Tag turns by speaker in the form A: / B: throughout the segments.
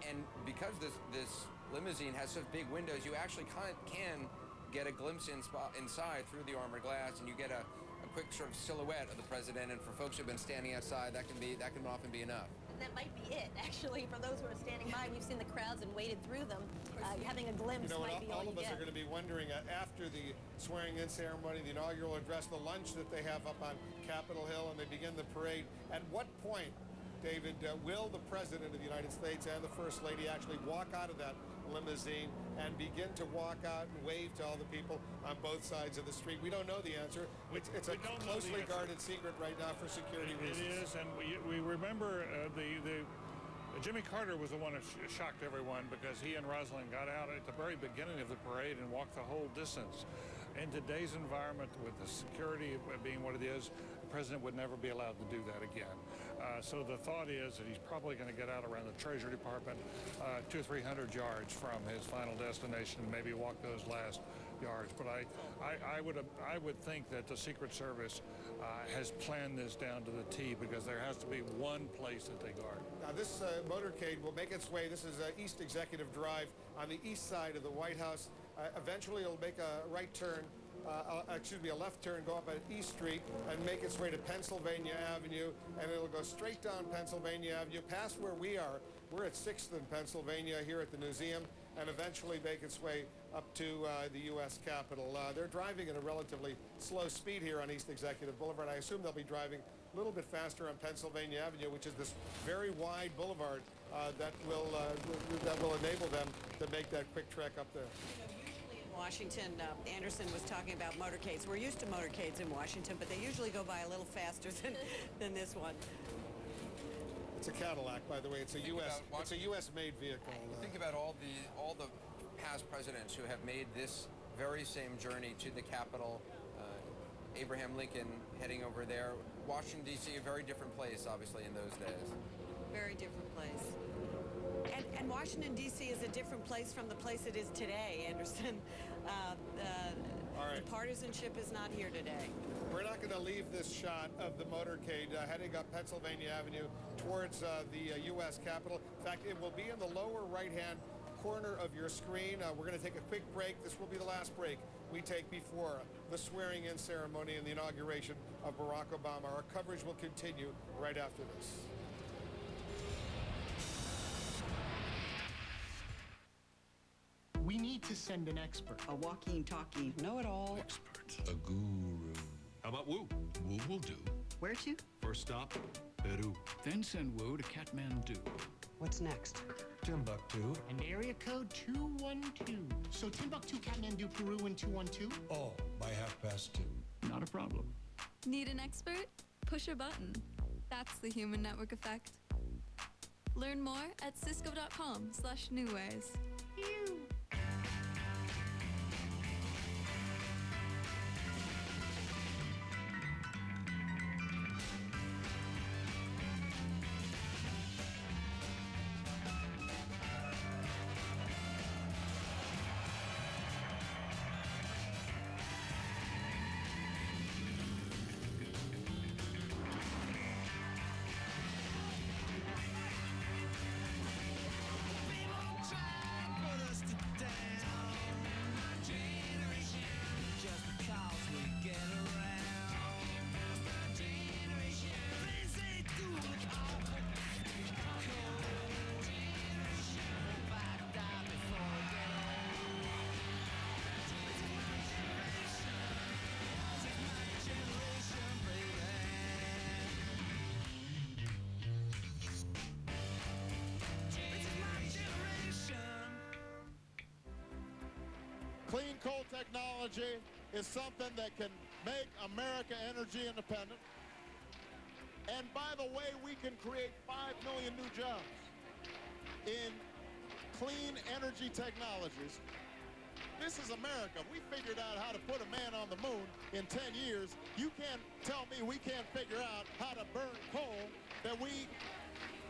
A: And because this limousine has such big windows, you actually can get a glimpse inside through the armored glass, and you get a quick sort of silhouette of the president. And for folks who've been standing outside, that can often be enough.
B: And that might be it, actually, for those who are standing by. We've seen the crowds and waded through them. Having a glimpse might be all you get.
C: All of us are going to be wondering after the swearing-in ceremony, the inaugural address, the lunch that they have up on Capitol Hill, and they begin the parade. At what point, David, will the President of the United States and the First Lady actually walk out of that limousine and begin to walk out and wave to all the people on both sides of the street? We don't know the answer. It's a closely guarded secret right now for security reasons.
D: It is, and we remember Jimmy Carter was the one that shocked everyone because he and Rosalind got out at the very beginning of the parade and walked the whole distance. In today's environment, with the security being what it is, the president would never be allowed to do that again. So the thought is that he's probably going to get out around the Treasury Department 200 or 300 yards from his final destination and maybe walk those last yards. But I would think that the Secret Service has planned this down to the T, because there has to be one place that they guard.
C: Now this motorcade will make its way. This is East Executive Drive on the east side of the White House. Eventually it'll make a right turn, a left turn, go up at East Street and make its way to Pennsylvania Avenue, and it'll go straight down Pennsylvania Avenue, past where we are. We're at 6th and Pennsylvania here at the museum, and eventually make its way up to the U.S. Capitol. They're driving at a relatively slow speed here on East Executive Boulevard. I assume they'll be driving a little bit faster on Pennsylvania Avenue, which is this very wide boulevard that will enable them to make that quick trek up there.
E: Usually in Washington, Anderson was talking about motorcades. We're used to motorcades in Washington, but they usually go by a little faster than this one.
C: It's a Cadillac, by the way. It's a U.S. made vehicle.
A: Think about all the past presidents who have made this very same journey to the Capitol. Abraham Lincoln heading over there. Washington, D.C., a very different place, obviously, in those days.
E: Very different place. And Washington, D.C. is a different place from the place it is today, Anderson. The partisanship is not here today.
C: We're not going to leave this shot of the motorcade heading up Pennsylvania Avenue towards the U.S. Capitol. In fact, it will be in the lower right-hand corner of your screen. We're going to take a quick break. This will be the last break we take before the swearing-in ceremony and the inauguration of Barack Obama. Our coverage will continue right after this.
F: We need to send an expert.
E: A walking, talking, know-it-all.
G: Expert. A guru. How about Wu? Wu will do.
E: Where to?
G: First stop, Peru.
H: Then send Wu to Kathmandu.
E: What's next?
G: Timbuktu.
F: And area code 212. So Timbuktu, Kathmandu, Peru in 212?
G: All by 2:30.
H: Not a problem.
I: Need an expert? Push a button. That's the human network effect. Learn more at cisco.com/newways.
J: Clean coal technology is something that can make America energy independent. And by the way, we can create 5 million new jobs in clean energy technologies. This is America. We figured out how to put a man on the moon in 10 years. You can't tell me we can't figure out how to burn coal that we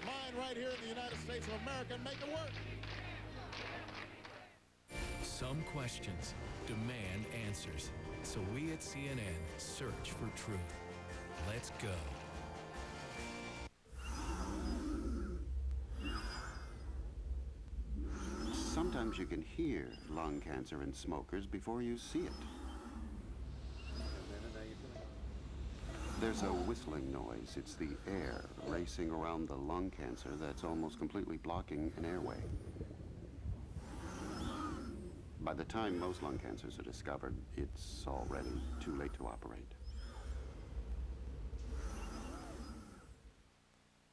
J: mine right here in the United States of America and make it work.
K: Some questions demand answers, so we at CNN search for truth. Let's go.
L: sometimes you can hear lung cancer in smokers before you see it. There's a whistling noise. It's the air racing around the lung cancer that's almost completely blocking an airway. By the time most lung cancers are discovered, it's already too late to operate.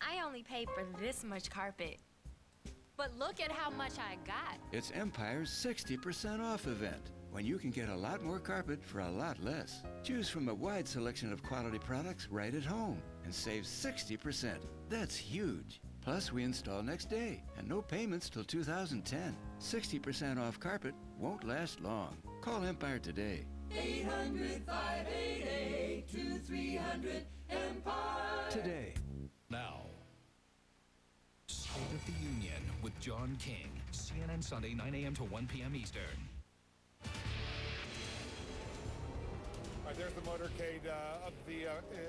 M: I only paid for this much carpet. But look at how much I got.
N: It's Empire's 60% off event, when you can get a lot more carpet for a lot less. Choose from a wide selection of quality products right at home and save 60%. That's huge. Plus, we install next day and no payments till 2010. 60% off carpet won't last long. Call Empire today.
O: 800-588-2300 Empire.
K: Today. Now. State of the Union with John King. CNN Sunday, 9 a.m. to 1 p.m. Eastern.
C: All right, there's the motorcade of the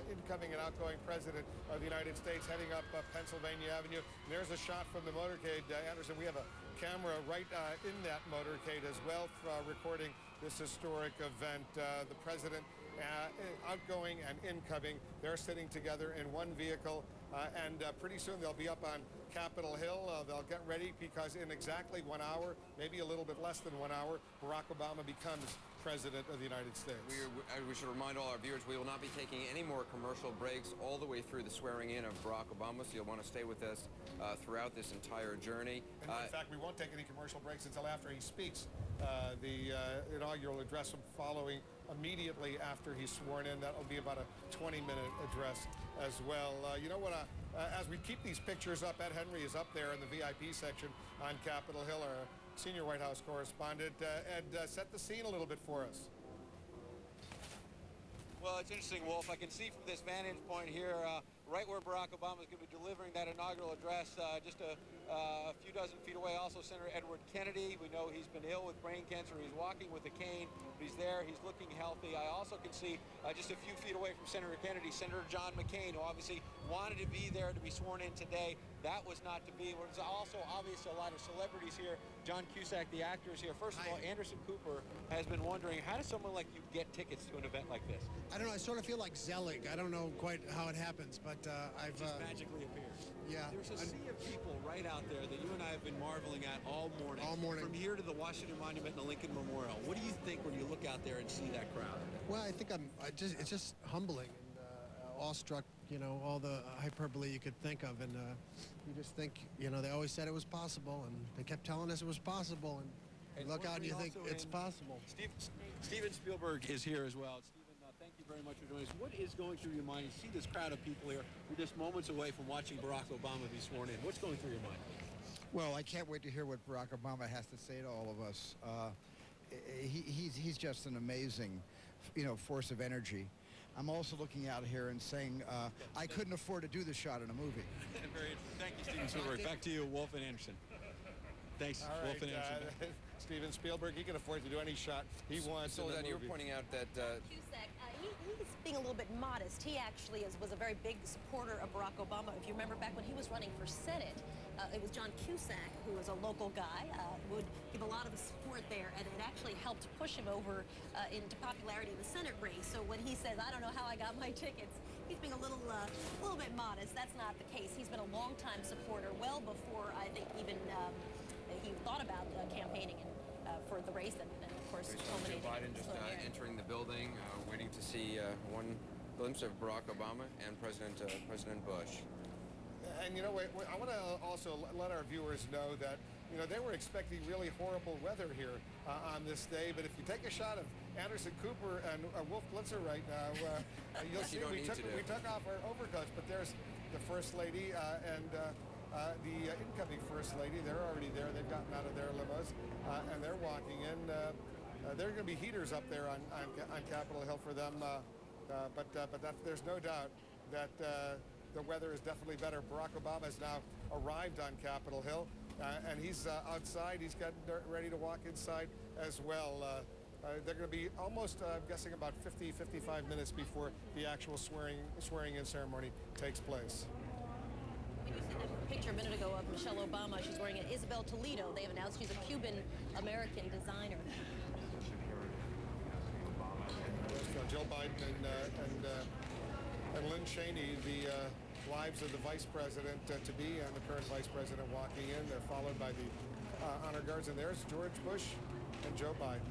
C: incoming and outgoing president of the United States heading up Pennsylvania Avenue. And there's a shot from the motorcade. Anderson, we have a camera right in that motorcade as well, recording this historic event. The president, outgoing and incoming, they're sitting together in one vehicle. And pretty soon they'll be up on Capitol Hill. They'll get ready because in exactly 1 hour, maybe a little bit less than 1 hour, Barack Obama becomes President of the United States.
A: We should remind all our viewers we will not be taking any more commercial breaks all the way through the swearing in of Barack Obama, so you'll want to stay with us throughout this entire journey.
C: And in fact, we won't take any commercial breaks until after he speaks. The inaugural address following immediately after he's sworn in. That'll be about a 20-minute address as well. You know what? As we keep these pictures up, Ed Henry is up there in the VIP section on Capitol Hill, our senior White House correspondent. Ed, set the scene a little bit for us.
P: Well, it's interesting, Wolf. I can see from this vantage point here, right where Barack Obama is going to be delivering that inaugural address, just a few dozen feet away. Also, Senator Edward Kennedy. We know he's been ill with brain cancer. He's walking with a cane, but he's there. He's looking healthy. I also can see just a few feet away from Senator Kennedy, Senator John McCain, who obviously wanted to be there to be sworn in today. That was not to be. There's also obviously a lot of celebrities here. John Cusack, the actor, is here. First of all, Anderson Cooper has been wondering, how does someone like you get tickets to an event like this?
Q: I don't know. I sort of feel like Zelig. I don't know quite how it happens, but I've
P: just magically appears.
Q: Yeah.
P: There's a sea of people right out there that you and I have been marveling at all morning. All morning. From here to the Washington Monument and the Lincoln Memorial. What do you think when you look out there and see that crowd?
Q: Well, I think it's just humbling and awestruck. You know, all the hyperbole you could think of, and you just think, you know, they always said it was possible, and they kept telling us it was possible, and you look out and you think it's possible.
P: Steven Spielberg is here as well. Steven, thank you very much for joining us. What is going through your mind? You see this crowd of people here. We're just moments away from watching Barack Obama be sworn in. What's going through your mind?
R: Well, I can't wait to hear what Barack Obama has to say to all of us. He's just an amazing, you know, force of energy. I'm also looking out here and saying I couldn't afford to do the shot in a movie.
P: Very interesting. Thank you, Steven Spielberg. Back to you, Wolf and Anderson. Thanks,
C: All
P: Wolf
C: right,
P: and Anderson.
C: Steven Spielberg, he can afford to do any shot he wants.
A: So that you were pointing out that
B: Cusack, he's being a little bit modest. He actually was a very big supporter of Barack Obama. If you remember back when he was running for Senate, it was John Cusack, who was a local guy, would give a lot of support there, and it actually helped push him over into popularity in the Senate race. So when he says, I don't know how I got my tickets, he's being a little bit modest. That's not the case. He's been a longtime supporter, well before I think even he thought about campaigning for the race, and of course,
A: Joe Biden just entering the building, waiting to see one glimpse of Barack Obama and President Bush.
C: And you know, I want to also let our viewers know that, you know, they were expecting really horrible weather here on this day. But if you take a shot of Anderson Cooper and Wolf Blitzer right now, you'll see we took off our overcoats. But there's the First Lady and the incoming First Lady. They're already there. They've gotten out of their limos and they're walking in. There are going to be heaters up there on Capitol Hill for them. But there's no doubt that the weather is definitely better. Barack Obama has now arrived on Capitol Hill, and he's outside. He's getting ready to walk inside as well. They're going to be almost, I'm guessing, about 55 minutes before the actual swearing-in ceremony takes place.
B: When you said that picture a minute ago of Michelle Obama. She's wearing an Isabel Toledo. They have announced she's a Cuban-American designer.
C: Jill Biden and Lynn Cheney, the wives of the vice president-to-be and the current vice president walking in. They're followed by the honor guards. And there's George Bush and Joe Biden.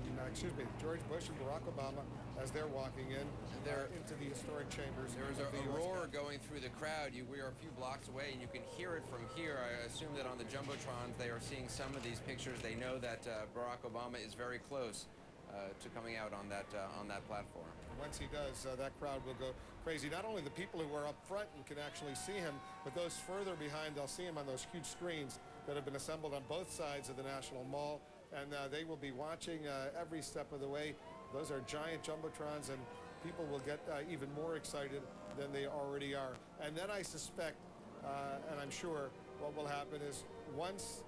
C: George Bush and Barack Obama as they're walking in into the historic chambers.
A: There's a roar going through the crowd. We are a few blocks away, and you can hear it from here. I assume that on the Jumbotrons, they are seeing some of these pictures. They know that Barack Obama is very close to coming out on that platform.
C: Once he does, that crowd will go crazy. Not only the people who are up front and can actually see him, but those further behind, they'll see him on those huge screens that have been assembled on both sides of the National Mall, and they will be watching every step of the way. Those are giant Jumbotrons, and people will get even more excited than they already are. And then I suspect, and I'm sure, what will happen is once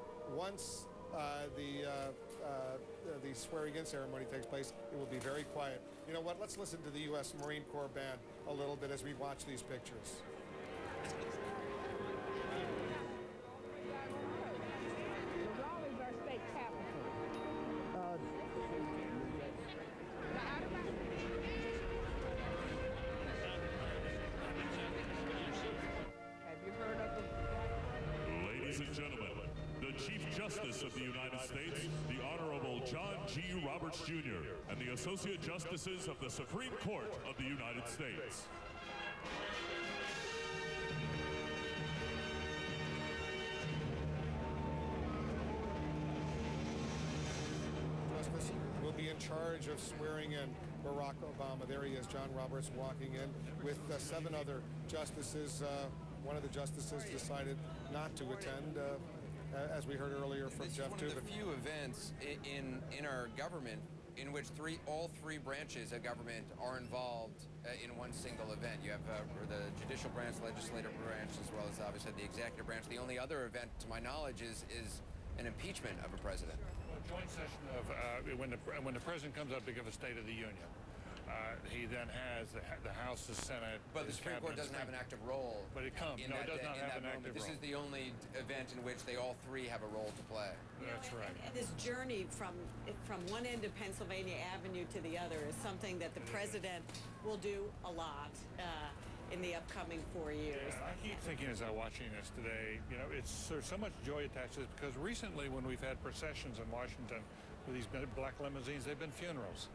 C: the swearing-in ceremony takes place, it will be very quiet. You know what? Let's listen to the U.S. Marine Corps band a little bit as we watch these pictures.
S: Ladies and gentlemen, the Chief Justice of the United States, the Honorable John G. Roberts Jr., and the Associate Justices of the Supreme Court of the United States.
C: Justice will be in charge of swearing in Barack Obama. There he is, John Roberts, walking in with 7 other justices. One of the justices decided not to attend, as we heard earlier from Jeff Toobin.
A: This is one of the few events in our government in which all three branches of government are involved in one single event. You have the judicial branch, legislative branch, as well as obviously the executive branch. The only other event, to my knowledge, is an impeachment of a president.
D: A joint session of when the president comes up to give a State of the Union. He then has the House, the Senate.
A: But the Supreme Court doesn't have an active role.
D: But it comes. No, it does not have an active role.
A: This is the only event in which they all three have a role to play.
E: That's right. And this journey from one end of Pennsylvania Avenue to the other is something that the president will do a lot in the upcoming 4 years.
D: Yeah, I keep thinking as I'm watching this today, there's so much joy attached to this because recently when we've had processions in Washington with these black limousines, they've been funerals.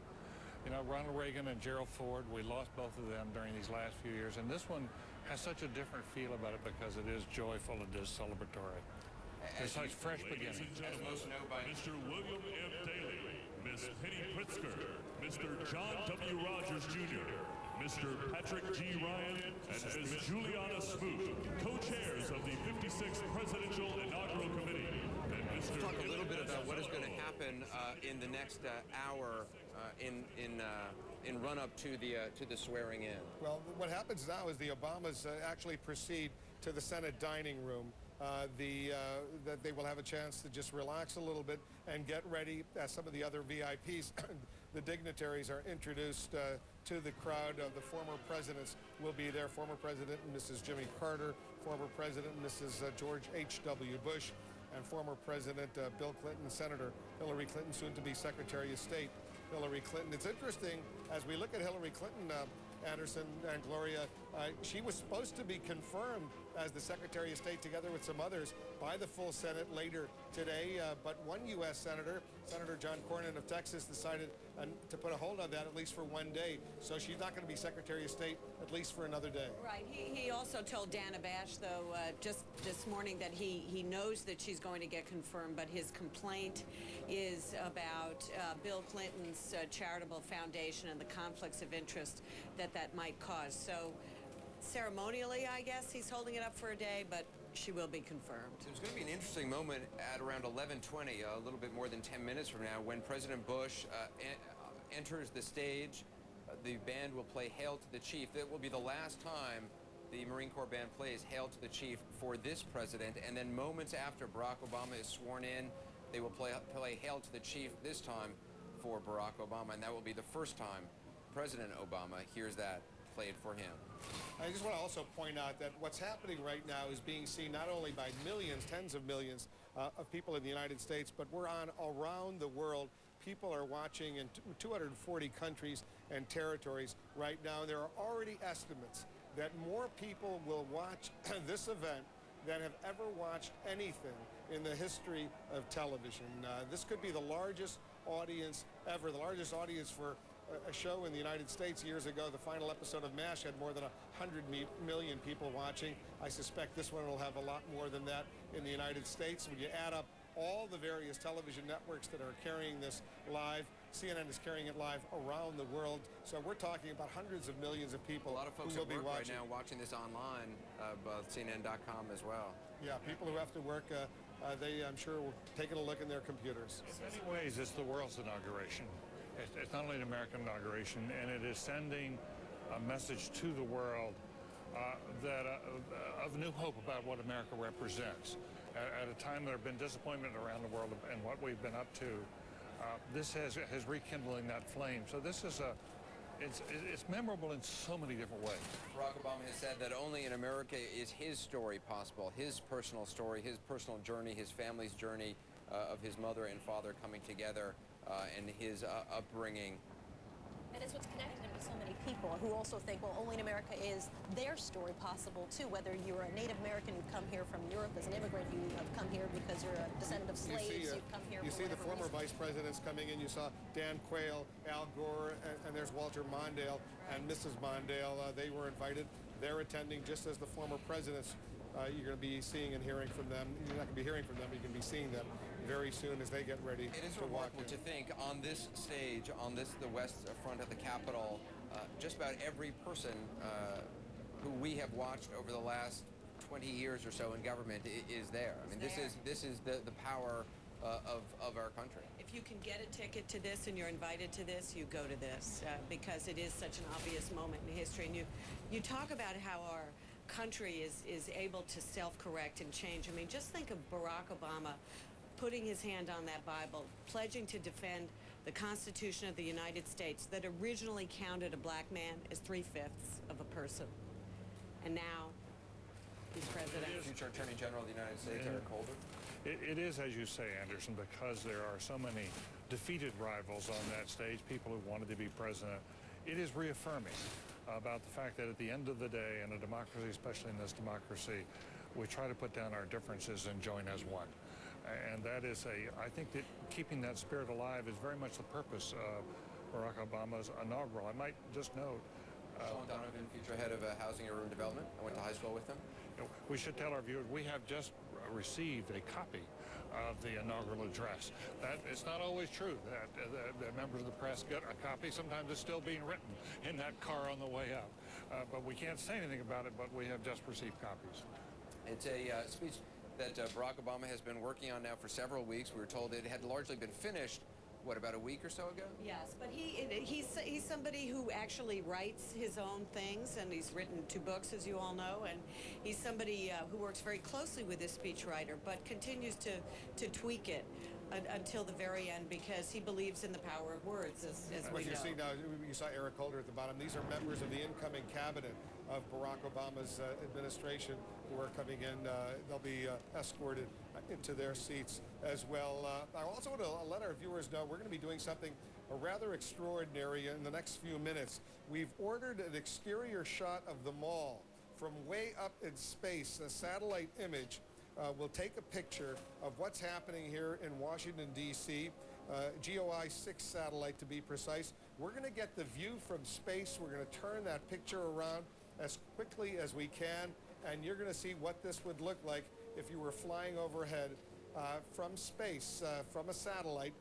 D: Ronald Reagan and Gerald Ford, we lost both of them during these last few years, and this one has such a different feel about it because it is joyful, it is celebratory. It's like fresh beginning.
S: As most know by Mr. William M. Daley, Miss Penny Pritzker, Mr. John W. Rogers Jr., Mr. Patrick G. Ryan, and Ms. Juliana Smoot, co-chairs of the 56th Presidential Inaugural Committee.
A: Let's talk a little bit about what is going to happen in the next hour in run-up to the swearing in.
C: Well, what happens now is the Obamas actually proceed to the Senate dining room. That they will have a chance to just relax a little bit and get ready as some of the other VIPs. The dignitaries are introduced to the crowd. The former presidents will be there. Former President Mrs. Jimmy Carter, former President Mrs. George H.W. Bush, and former President Bill Clinton, Senator Hillary Clinton, soon to be Secretary of State Hillary Clinton. It's interesting as we look at Hillary Clinton, Anderson and Gloria, she was supposed to be confirmed as the Secretary of State together with some others by the full Senate later today, but one U.S. Senator, Senator John Cornyn of Texas, decided to put a hold on that at least for one day, so she's not going to be Secretary of State at least for another day.
E: Right. He also told Dana Bash, though, just this morning that he knows that she's going to get confirmed, but his complaint is about Bill Clinton's charitable foundation and the conflicts of interest that might cause. So ceremonially, I guess, he's holding it up for a day, but she will be confirmed.
A: There's going to be an interesting moment at around 11:20, a little bit more than 10 minutes from now, when President Bush enters the stage. The band will play Hail to the Chief. That will be the last time the Marine Corps band plays Hail to the Chief for this president, and then moments after Barack Obama is sworn in, they will play Hail to the Chief this time for Barack Obama, and that will be the first time President Obama hears that played for him.
C: I just want to also point out that what's happening right now is being seen not only by millions, tens of millions of people in the United States, but we're on around the world. People are watching in 240 countries and territories right now. There are already estimates that more people will watch this event than have ever watched anything in the history of television. This could be the largest audience ever, the largest audience for a show in the United States. Years ago, the final episode of MASH had more than 100 million people watching. I suspect this one will have a lot more than that in the United States. When you add up all the various television networks that are carrying this live, CNN is carrying it live around the world. So we're talking about hundreds of millions of people.
A: A lot of folks
C: who will
A: at work
C: be watching
A: right now watching this online, both CNN.com as well.
C: Yeah, people who have to work, they, I'm sure, will taking a look in their computers.
D: In many ways, it's the world's inauguration. It's not only an American inauguration, and it is sending a message to the world of new hope about what America represents. At a time there have been disappointment around the world and what we've been up to, this has rekindling that flame. So this is it's memorable in so many different ways.
A: Barack Obama has said that only in America is his story possible, his personal story, his personal journey, his family's journey of his mother and father coming together and his upbringing.
B: And it's what's connected him to so many people who also think, well, only in America is their story possible, too. Whether you're a Native American who've come here from Europe as an immigrant, you have come here because you're a descendant of slaves, you've come here
C: You
B: for
C: see the
B: whatever
C: former
B: reason.
C: vice presidents coming in. You saw Dan Quayle, Al Gore, and there's Walter Mondale and Mrs. Mondale. They were invited. They're attending just as the former presidents. You're going to be seeing and hearing from them. You're not going to be hearing from them. You're going to be seeing them very soon as they get ready
A: It is
C: to walk
A: remarkable
C: in.
A: to think on this stage, on the west front of the Capitol, just about every person who we have watched over the last 20 years or so in government is there. I mean, this is the power of our country.
E: If you can get a ticket to this and you're invited to this, you go to this because it is such an obvious moment in history. And you talk about how our country is able to self-correct and change. I mean, just think of Barack Obama putting his hand on that Bible, pledging to defend the Constitution of the United States that originally counted a black man as 3/5 of a person. And now he's president.
A: Future Attorney General of the United States, Eric Holder.
D: It is, as you say, Anderson, because there are so many defeated rivals on that stage, people who wanted to be president. It is reaffirming about the fact that at the end of the day, in a democracy, especially in this democracy, we try to put down our differences and join as one. And that is I think that keeping that spirit alive is very much the purpose of Barack Obama's inaugural. I might just note.
A: Sean Donovan, future head of Housing and Urban Development. I went to high school with him.
D: We should tell our viewers we have just received a copy of the inaugural address. That it's not always true that the members of the press get a copy. Sometimes it's still being written in that car on the way up. But we can't say anything about it, but we have just received copies.
A: It's a speech that Barack Obama has been working on now for several weeks. We were told it had largely been finished, what, about a week or so ago?
E: Yes, but he's somebody who actually writes his own things, and he's written 2 books, as you all know, and he's somebody who works very closely with his speechwriter, but continues to tweak it until the very end because he believes in the power of words, as
C: What
E: we
C: you
E: know.
C: see now, you saw Eric Holder at the bottom. These are members of the incoming cabinet of Barack Obama's administration who are coming in. They'll be escorted into their seats as well. I also want to let our viewers know we're going to be doing something rather extraordinary in the next few minutes. We've ordered an exterior shot of the mall from way up in space, a satellite image. We'll take a picture of what's happening here in Washington, D.C., GOI 6 satellite to be precise. We're going to get the view from space. We're going to turn that picture around as quickly as we can, and you're going to see what this would look like if you were flying overhead from space, from a satellite.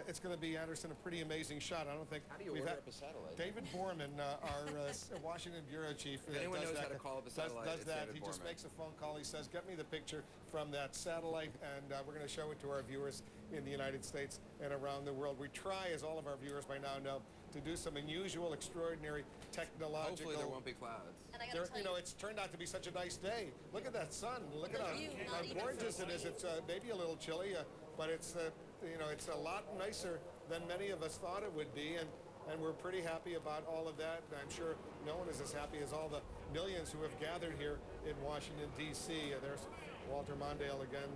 C: It's going to be, Anderson, a pretty amazing shot. I don't think
A: How do you
C: we've
A: order
C: had
A: up a satellite?
C: David Borman, our Washington bureau chief,
A: If anyone
C: does
A: knows
C: that,
A: how to call up a satellite,
C: does
A: it's
C: that.
A: David
C: He just
A: Borman.
C: makes a phone call. He says, "Get me the picture from that satellite," and we're going to show it to our viewers in the United States and around the world. We try, as all of our viewers by now know, to do some unusual, extraordinary technological.
A: Hopefully there won't be clouds.
B: And I gotta tell you,
C: It's turned out to be such a nice day. Look at that sun. Look at
B: The
C: how
B: view, not even
C: gorgeous it is. It's maybe a little chilly, but it's it's a lot nicer than many of us thought it would be. And and we're pretty happy about all of that. I'm sure no one is as happy as all the millions who have gathered here in Washington, D.C. There's Walter Mondale again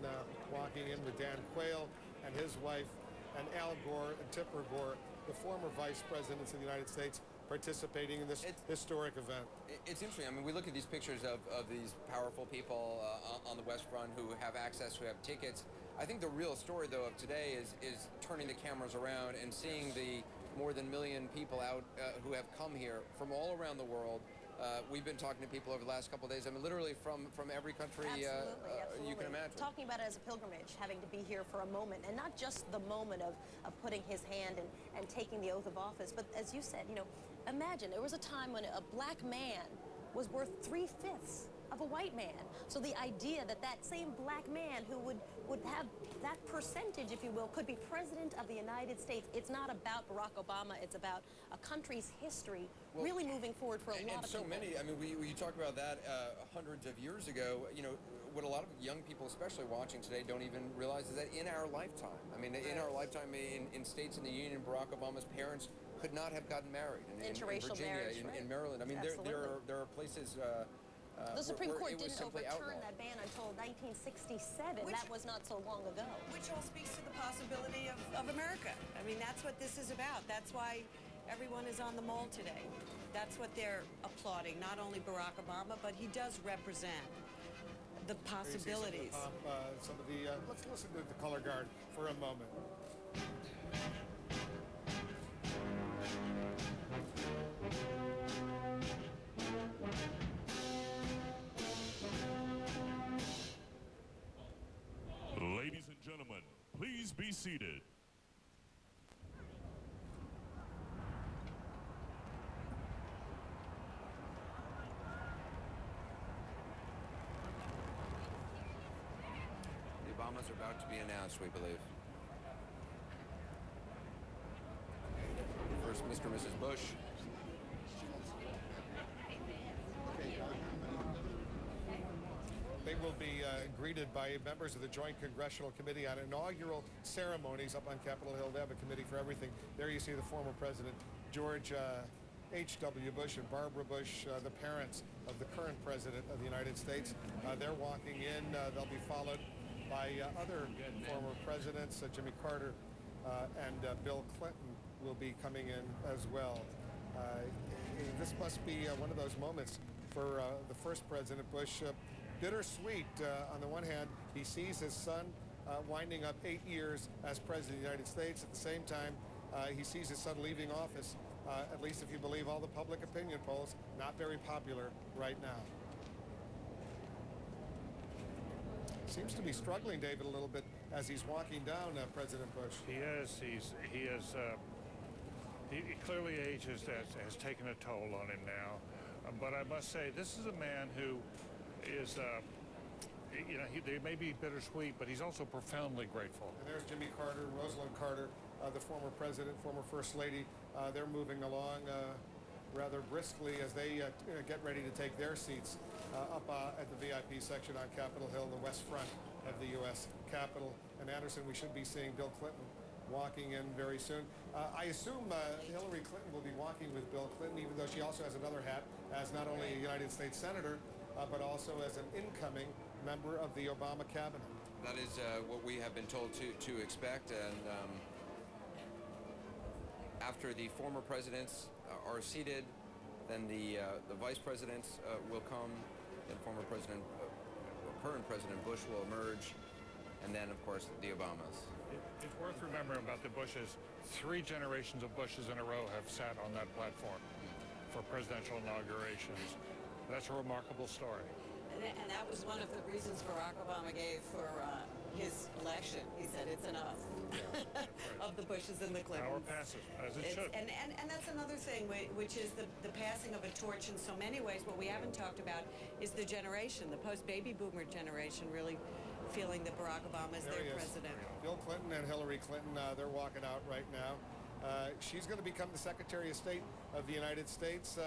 C: walking in with Dan Quayle and his wife, and Al Gore and Tipper Gore, the former vice presidents of the United States, participating in this historic event.
A: It's interesting. I mean, we look at these pictures of these powerful people on the West Front who have access, who have tickets. I think the real story, though, of today is turning the cameras around and seeing the more than million people out who have come here from all around the world. We've been talking to people over the last couple of days. I mean, literally from every country
B: Absolutely.
A: you can imagine.
B: Talking about it as a pilgrimage, having to be here for a moment, and not just the moment of putting his hand and taking the oath of office, but as you said, you know, imagine there was a time when a black man was worth 3/5 of a white man. So the idea that that same black man who would have that percentage, if you will, could be president of the United States. It's not about Barack Obama. It's about a country's history really moving forward for a lot of people.
A: And so many, I mean, we talk about that hundreds of years ago. You know, what a lot of young people, especially watching today, don't even realize is that in our lifetime, I mean, in our lifetime in states in the Union, Barack Obama's parents could not have gotten married in
B: Interracial
A: Virginia,
B: marriage,
A: in Maryland. I mean, there are places.
B: The Supreme
A: where
B: Court
A: it was
B: didn't
A: simply
B: overturn
A: outlawed.
B: that ban until 1967. That was not so long ago.
E: Which all speaks to the possibility of America. I mean, that's what this is about. That's why everyone is on the mall today. That's what they're applauding, not only Barack Obama, but he does represent the possibilities.
C: Let's listen to the color guard for a moment.
S: Ladies and gentlemen, please be seated.
A: The Obamas are about to be announced, we believe. First, Mr. and Mrs. Bush.
C: They will be greeted by members of the Joint Congressional Committee on Inaugural Ceremonies up on Capitol Hill. They have a committee for everything. There you see the former President George H.W. Bush and Barbara Bush, the parents of the current President of the United States. They're walking in. They'll be followed by other former presidents. Jimmy Carter and Bill Clinton will be coming in as well. This must be one of those moments for the first President Bush. Bittersweet. On the one hand, he sees his son winding up 8 years as President of the United States. At the same time, he sees his son leaving office, at least if you believe all the public opinion polls, not very popular right now. Seems to be struggling, David, a little bit as he's walking down President Bush.
D: He is. He clearly age has taken a toll on him now. But I must say, this is a man who is, you know, they may be bittersweet, but he's also profoundly grateful.
C: And there's Jimmy Carter, Rosalind Carter, the former president, former first lady. They're moving along rather briskly as they get ready to take their seats up at the VIP section on Capitol Hill, the west front of the U.S. Capitol. And Anderson, we should be seeing Bill Clinton walking in very soon. I assume Hillary Clinton will be walking with Bill Clinton, even though she also has another hat as not only a United States Senator, but also as an incoming member of the Obama cabinet.
A: That is what we have been told to expect. And after the former presidents are seated, then the vice presidents will come. Then current President Bush will emerge, and then, of course, the Obamas.
D: It's worth remembering about the Bushes. 3 generations of Bushes in a row have sat on that platform for presidential inaugurations. That's a remarkable story.
E: And that was one of the reasons Barack Obama gave for his election. He said it's enough of the Bushes and the Clintons.
D: Power passes, as it should.
E: And that's another thing, which is the passing of a torch in so many ways. What we haven't talked about is the generation, the post-baby boomer generation, really feeling that Barack Obama is their president.
C: Bill Clinton and Hillary Clinton, they're walking out right now. She's going to become the Secretary of State of the United States.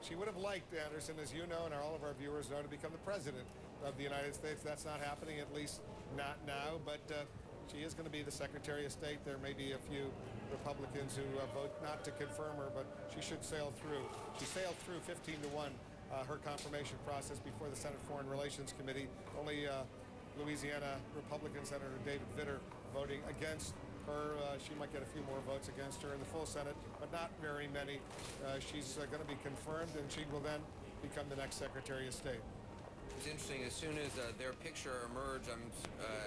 C: She would have liked, Anderson, as you know, and all of our viewers know, to become the President of the United States. That's not happening, at least not now. But She is going to be the Secretary of State. There may be a few Republicans who vote not to confirm her, but she should sail through. She sailed through 15-1 her confirmation process before the Senate Foreign Relations Committee. Only Louisiana Republican Senator David Vitter voting against her. She might get a few more votes against her in the full Senate, but not very many. She's going to be confirmed, and she will then become the next Secretary of State.
A: It's interesting. As soon as their picture emerged, I'm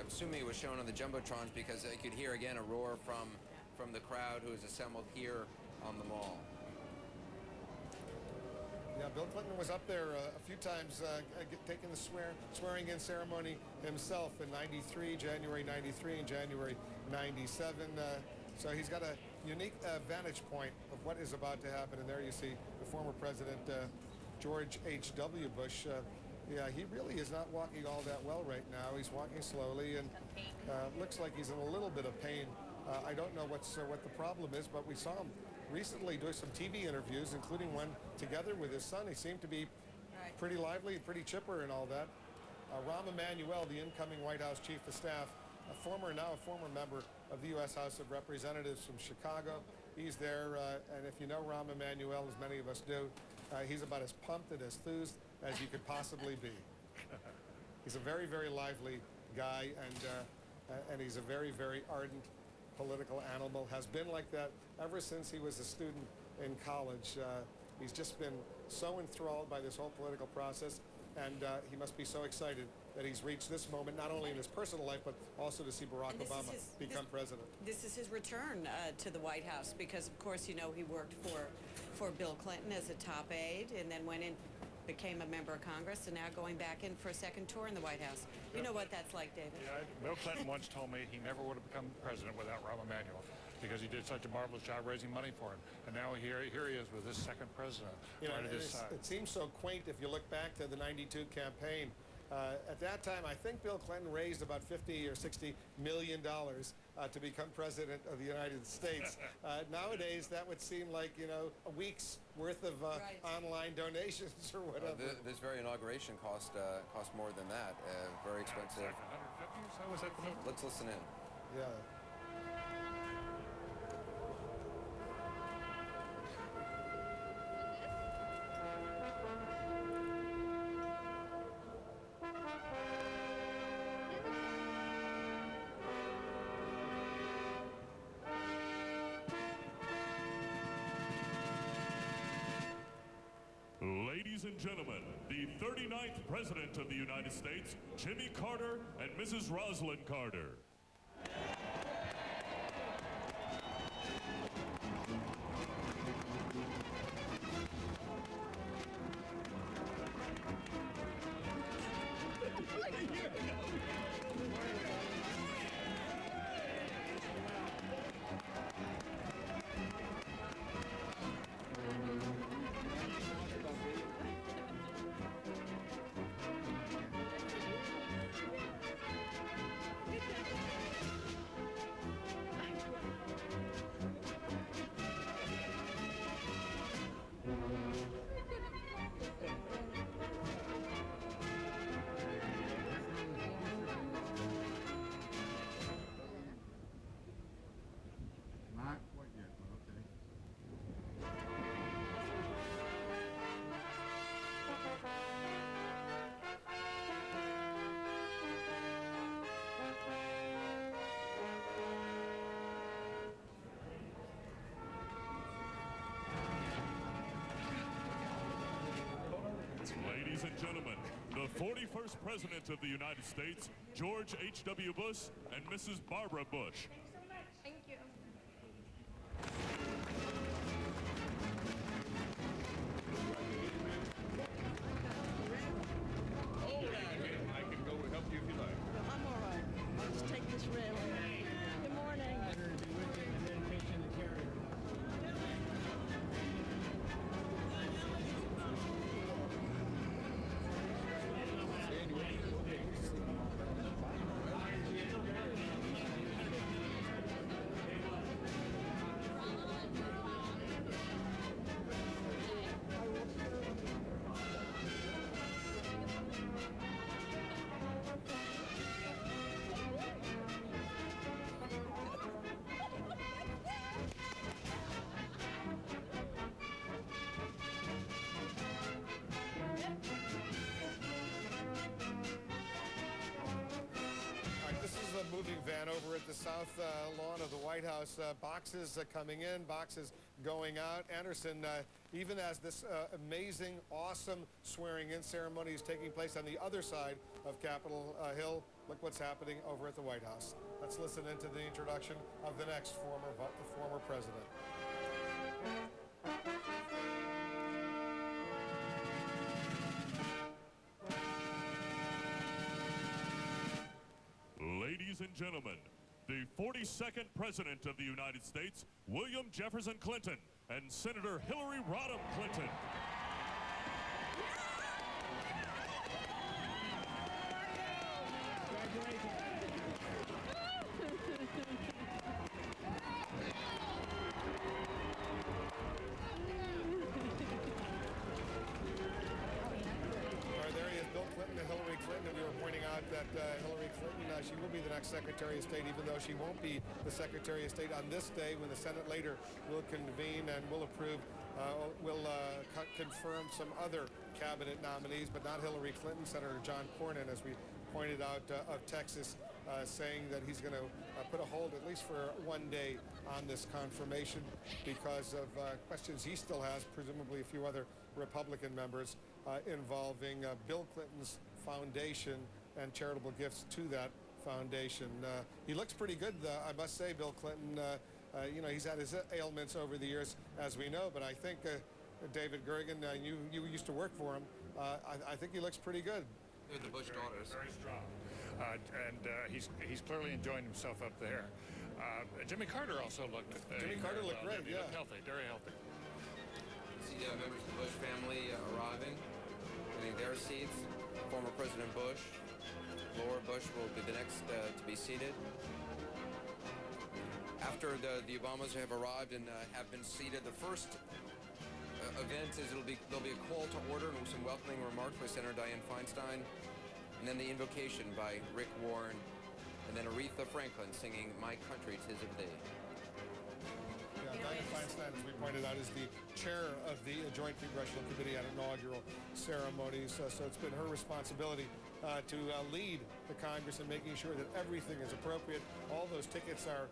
A: assuming it was shown on the jumbotrons because I could hear again a roar from the crowd who is assembled here on the Mall.
C: Yeah, Bill Clinton was up there a few times taking the swearing-in ceremony himself in '93, January '93, and January '97. So he's got a unique vantage point of what is about to happen. And there you see the former President George H.W. Bush. Yeah, he really is not walking all that well right now. He's walking slowly and looks like he's in a little bit of pain. I don't know what the problem is, but we saw him recently doing some TV interviews, including one together with his son. He seemed to be pretty lively, pretty chipper and all that. Rahm Emanuel, the incoming White House Chief of Staff, a former member of the U.S. House of Representatives from Chicago. He's there, and if you know Rahm Emanuel, as many of us do, he's about as pumped and as enthused as you could possibly be. He's a very, very lively guy, and he's a very, very ardent political animal, has been like that ever since he was a student in college. He's just been so enthralled by this whole political process, and he must be so excited that he's reached this moment, not only in his personal life, but also to see Barack Obama become president.
E: This is his return to the White House because, of course, you know, he worked for Bill Clinton as a top aide and then went in, became a member of Congress, and now going back in for a second tour in the White House. You know what that's like, David.
D: Yeah, Bill Clinton once told me he never would have become president without Rahm Emanuel because he did such a marvelous job raising money for him. And now here he is with his second president right at his side.
C: It seems so quaint if you look back to the '92 campaign. At that time, I think Bill Clinton raised about $50 or $60 million to become president of the United States. Nowadays, that would seem like, you know, a week's worth of online donations or whatever.
A: This very inauguration cost more than that. Very expensive.
D: Like 150 or so? Was that the number?
A: Let's listen in.
C: Yeah.
S: Ladies and gentlemen, the 39th President of the United States, Jimmy Carter and Mrs. Rosalind Carter. Ladies and gentlemen, the 41st President of the United States, George H.W. Bush and Mrs. Barbara Bush.
I: Thank you.
G: I can go help you if you like.
T: I'm all right. I'll just take this rail. Good morning.
C: the south lawn of the White House. Boxes coming in, boxes going out. Anderson, even as this amazing, awesome swearing-in ceremony is taking place on the other side of Capitol Hill, look what's happening over at the White House. Let's listen into the introduction of the next former president.
S: Ladies and gentlemen, the 42nd President of the United States, William Jefferson Clinton, and Senator Hillary Rodham Clinton.
C: Hillary Clinton, she will be the next Secretary of State, even though she won't be the Secretary of State on this day when the Senate later will convene and will approve, confirm some other cabinet nominees, but not Hillary Clinton. Senator John Cornyn, as we pointed out, of Texas, saying that he's going to put a hold, at least for one day, on this confirmation because of questions he still has, presumably a few other Republican members, involving Bill Clinton's foundation and charitable gifts to that foundation. He looks pretty good, I must say, Bill Clinton. You know, he's had his ailments over the years, as we know, but I think David Gergen, you used to work for him. I think he looks pretty good.
A: They're the Bush daughters.
D: Very strong. He's clearly enjoying himself up there. Jimmy Carter also looked.
C: Jimmy Carter looked great,
D: He looked healthy, very healthy.
A: See members of the Bush family arriving, getting their seats. Former President Bush, Laura Bush will be the next to be seated. After the Obamas have arrived and have been seated, the first event is there'll be a call to order and some welcoming remarks by Senator Dianne Feinstein, and then the invocation by Rick Warren, and then Aretha Franklin singing "My Country 'Tis of Thee."
C: Dianne Feinstein, as we pointed out, is the chair of the Joint Congressional Committee on Inaugural Ceremonies, so it's been her responsibility to lead the Congress in making sure that everything is appropriate. All those tickets are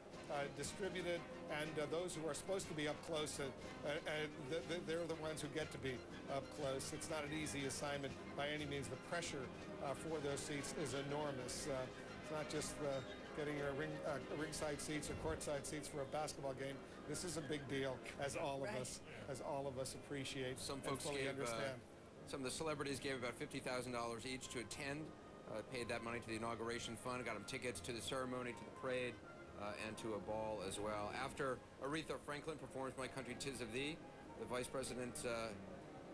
C: distributed, and those who are supposed to be up close, they're the ones who get to be up close. It's not an easy assignment by any means. The pressure for those seats is enormous. It's not just getting your ringside seats or courtside seats for a basketball game. This is a big deal, as all of us appreciate.
A: Some folks
C: fully understand.
A: Some of the celebrities gave about $50,000 each to attend. Paid that money to the inauguration fund, got them tickets to the ceremony, to the parade, and to a ball as well. After Aretha Franklin performs "My Country 'Tis of Thee," the Vice President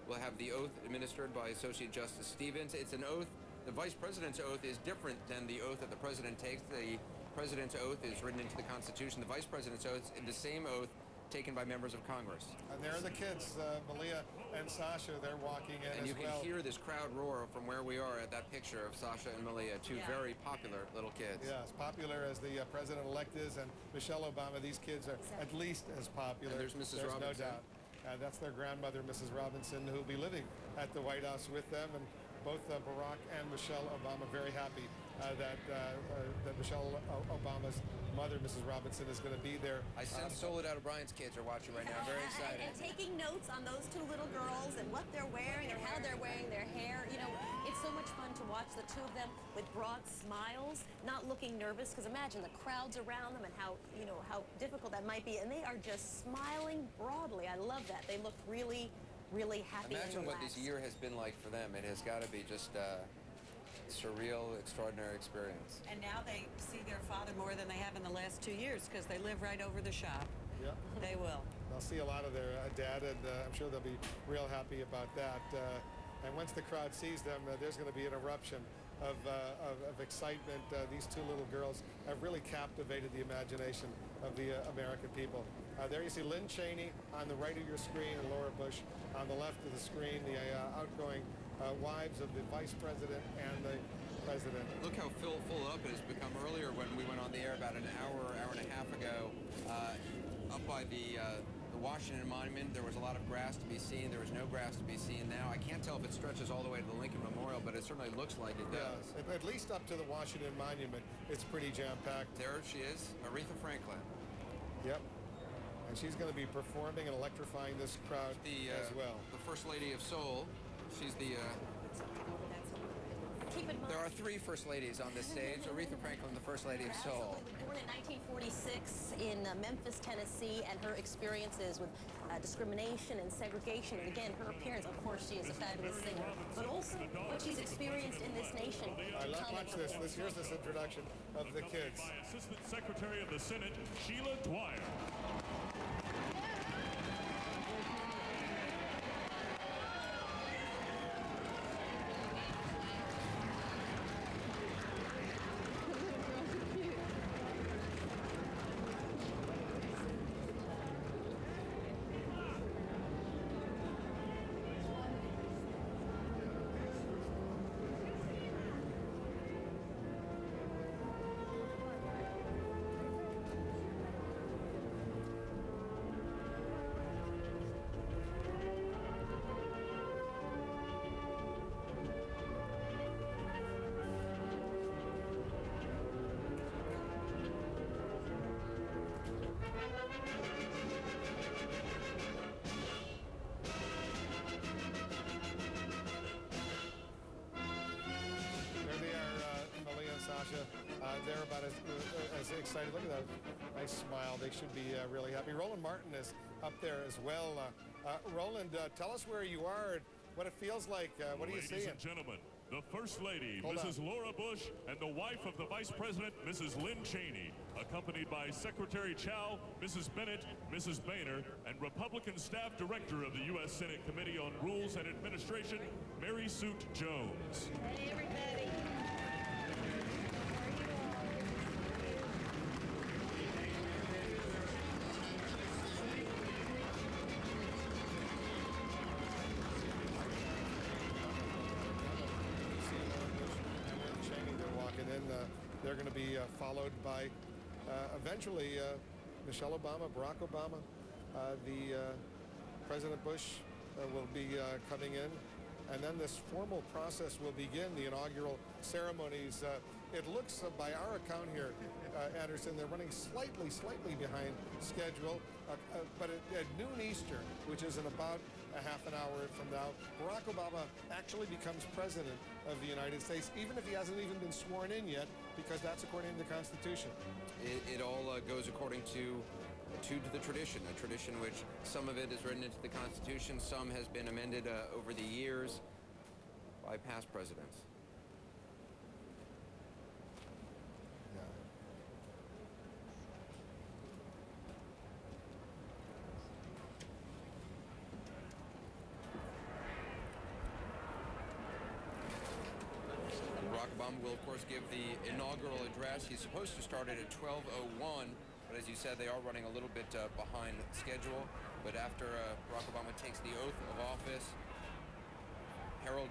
A: will have the oath administered by Associate Justice Stevens. It's an oath. The Vice President's oath is different than the oath that the President takes. The President's oath is written into the Constitution. The Vice President's oath is the same oath taken by members of Congress.
C: And there are the kids, Malia and Sasha. They're walking in
A: and
C: as
A: you
C: well.
A: can hear this crowd roar from where we are at that picture of Sasha and Malia, two very popular little kids.
C: Yeah, as popular as the president-elect is and Michelle Obama, these kids are at least as popular.
A: And there's Mrs. Robinson.
C: No doubt. That's their grandmother, Mrs. Robinson, who will be living at the White House with them. And both Barack and Michelle Obama very happy that Michelle Obama's mother, Mrs. Robinson, is going to be there.
A: I sense Soledad O'Brien's kids are watching right now. Very excited.
B: And taking notes on those two little girls and what they're wearing and how they're wearing their hair. You know, it's so much fun to watch the two of them with broad smiles, not looking nervous, because imagine the crowds around them and how difficult that might be. And they are just smiling broadly. I love that. They look really, really happy.
A: Imagine
B: and
A: what this year has been like for them. It has got to be just surreal, extraordinary experience.
E: And now they see their father more than they have in the last 2 years because they live right over the shop.
C: Yeah.
E: They will.
C: They'll see a lot of their dad, and I'm sure they'll be real happy about that. And once the crowd sees them, there's going to be an eruption of excitement. These two little girls have really captivated the imagination of the American people. There you see Lynn Cheney on the right of your screen and Laura Bush on the left of the screen, the outgoing wives of the Vice President and the President.
A: Look how full up it has become. Earlier when we went on the air about an hour and a half ago, up by the Washington Monument, there was a lot of grass to be seen. There was no grass to be seen now. I can't tell if it stretches all the way to the Lincoln Memorial, but it certainly looks like it does.
C: At least up to the Washington Monument, it's pretty jam-packed.
A: There she is, Aretha Franklin.
C: Yep. And she's going to be performing and electrifying this crowd as well.
A: The First Lady of Soul. She's the...
B: Keep in mind,
A: there are 3 First Ladies on this stage. Aretha Franklin, the First Lady of Soul.
B: born in 1946 in Memphis, Tennessee, and her experiences with discrimination and segregation. And again, her appearance, of course, she is a fabulous singer, but also what she's experienced in this nation.
C: Watch this. Here's this introduction of the kids.
S: By Assistant Secretary of the Senate, Sheila Dwyer.
C: They're about as excited. Look at that nice smile. They should be really happy. Roland Martin is up there as well. Roland, tell us where you are and what it feels like. What are you seeing?
S: Ladies and gentlemen, the First Lady,
C: Hold
S: Mrs.
C: on.
S: Laura Bush, and the wife of the Vice President, Mrs. Lynn Cheney, accompanied by Secretary Chow, Mrs. Bennett, Mrs. Boehner, and Republican Staff Director of the U.S. Senate Committee on Rules and Administration, Mary Suit Jones.
T: Hey, everybody.
C: They're going to be followed by eventually Michelle Obama, Barack Obama, President Bush will be coming in, and then this formal process will begin, the inaugural ceremonies. It looks, by our account here, Anderson, they're running slightly behind schedule, but at noon Eastern, which is in about a half an hour from now, Barack Obama actually becomes president of the United States, even if he hasn't even been sworn in yet, because that's according to the Constitution.
A: It all goes according to the tradition, a tradition which some of it is written into the Constitution, some has been amended over the years by past presidents. Barack Obama will, of course, give the inaugural address. He's supposed to start it at 12:01, but as you said, they are running a little bit behind schedule. But after Barack Obama takes the oath of office, herald